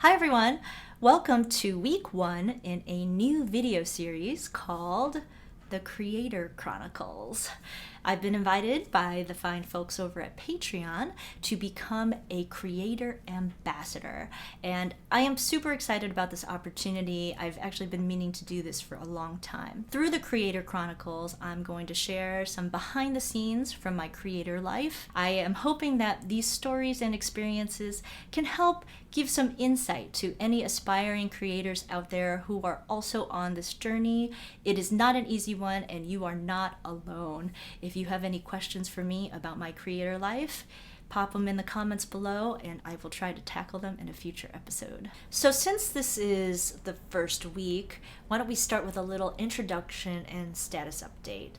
Hi everyone! Welcome to week 1 in a new video series called The Creator Chronicles. I've been invited by the fine folks over at Patreon to become a creator ambassador, and I am super excited about this opportunity. I've actually been meaning to do this for a long time. Through the Creator Chronicles, I'm going to share some behind the scenes from my creator life. I am hoping that these stories and experiences can help give some insight to any aspiring creators out there who are also on this journey. It is not an easy one, and you are not alone. If you have any questions for me about my creator life, pop them in the comments below and I will try to tackle them in a future episode. So since this is the first week, why don't we start with a little introduction and status update.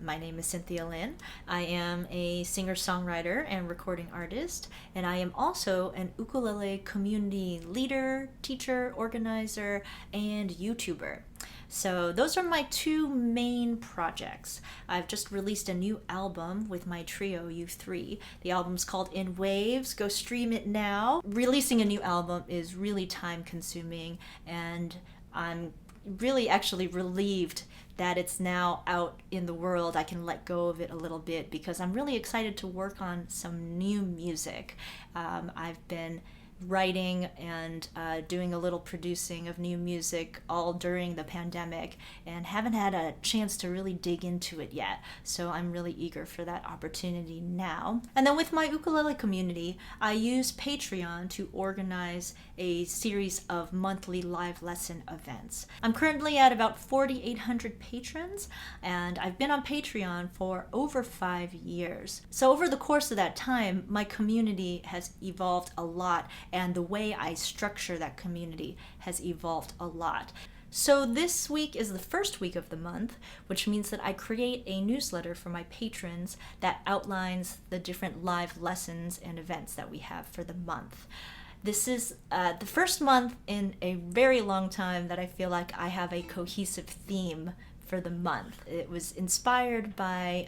My name is Cynthia Lynn. I am a singer-songwriter and recording artist, and I am also an ukulele community leader, teacher, organizer, and YouTuber. So those are my two main projects. I've just released a new album with my trio, U3. The album's called In Waves. Go stream it now. Releasing a new album is really time-consuming, and I'm really actually relieved that it's now out in the world. I can let go of it a little bit because I'm really excited to work on some new music. I've been writing and doing a little producing of new music all during the pandemic and haven't had a chance to really dig into it yet. So I'm really eager for that opportunity now. And then with my ukulele community, I use Patreon to organize a series of monthly live lesson events. I'm currently at about 4,800 patrons, and I've been on Patreon for over 5 years. So over the course of that time, my community has evolved a lot, and the way I structure that community has evolved a lot. So this week is the first week of the month, which means that I create a newsletter for my patrons that outlines the different live lessons and events that we have for the month. This is the first month in a very long time that I feel like I have a cohesive theme for the month. It was inspired by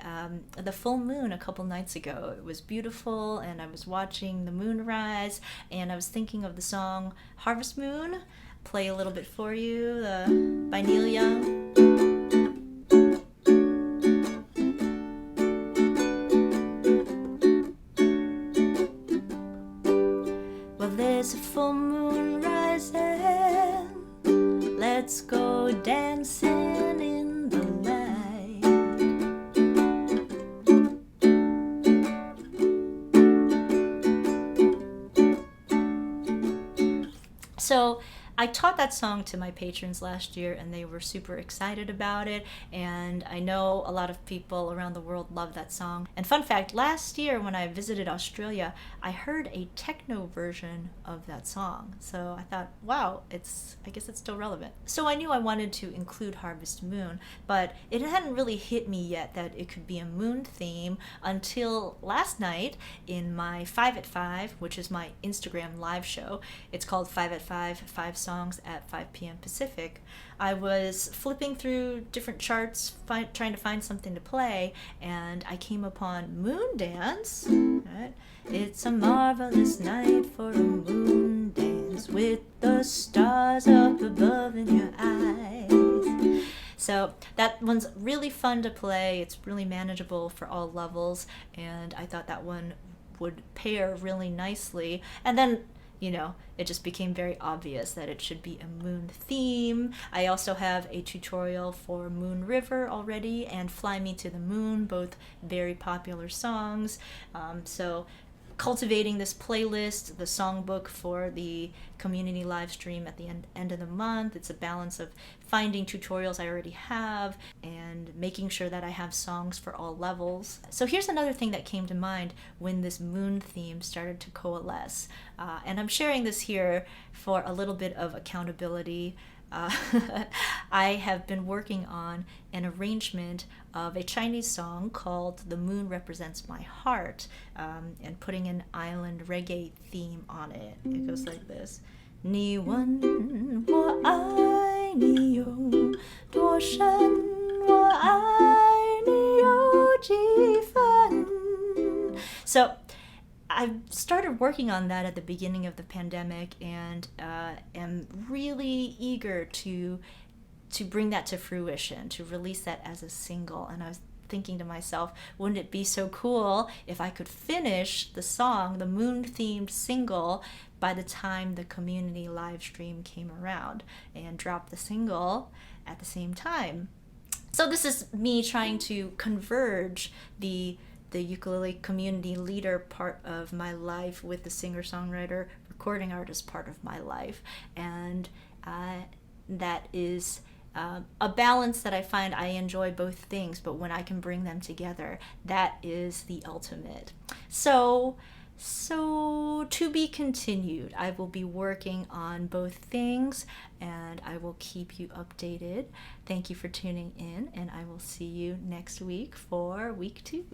the full moon a couple nights ago. It was beautiful, and I was watching the moon rise, and I was thinking of the song Harvest Moon. Play a little bit for you, by Neil Young. Well, there's a full moon rising. Let's go dancing in the light. So I taught that song to my patrons last year, and they were super excited about it, and I know a lot of people around the world love that song. And fun fact, last year when I visited Australia, I heard a techno version of that song. So I thought, wow, I guess it's still relevant. So I knew I wanted to include Harvest Moon, but it hadn't really hit me yet that it could be a moon theme until last night in my 5 at 5, which is my Instagram live show. It's called 5 at 5, 5 songs at 5 p.m. Pacific. I was flipping through different charts, trying to find something to play, and I came upon Moon Dance. Right? It's a marvelous night for a moon dance with the stars up above in your eyes. So that one's really fun to play. It's really manageable for all levels, and I thought that one would pair really nicely. And then it just became very obvious that it should be a moon theme. I also have a tutorial for Moon River already and Fly Me to the Moon, both very popular songs. So cultivating this playlist, the songbook for the community live stream at the end of the month. It's a balance of finding tutorials I already have and making sure that I have songs for all levels. So here's another thing that came to mind when this moon theme started to coalesce. And I'm sharing this here for a little bit of accountability. I have been working on an arrangement of a Chinese song called The Moon Represents My Heart, and putting an island reggae theme on it. It goes like this. 你问我爱你有多深，我爱你有几分。So I started working on that at the beginning of the pandemic, and am really eager to bring that to fruition, to release that as a single. And I was thinking to myself, wouldn't it be so cool if I could finish the song, the moon themed single, by the time the community live stream came around, and drop the single at the same time. So this is me trying to converge the ukulele community leader part of my life with the singer-songwriter recording artist part of my life. And that is a balance that I find. I enjoy both things, but when I can bring them together, that is the ultimate. So to be continued. I will be working on both things, and I will keep you updated. Thank you for tuning in, and I will see you next week for week 2.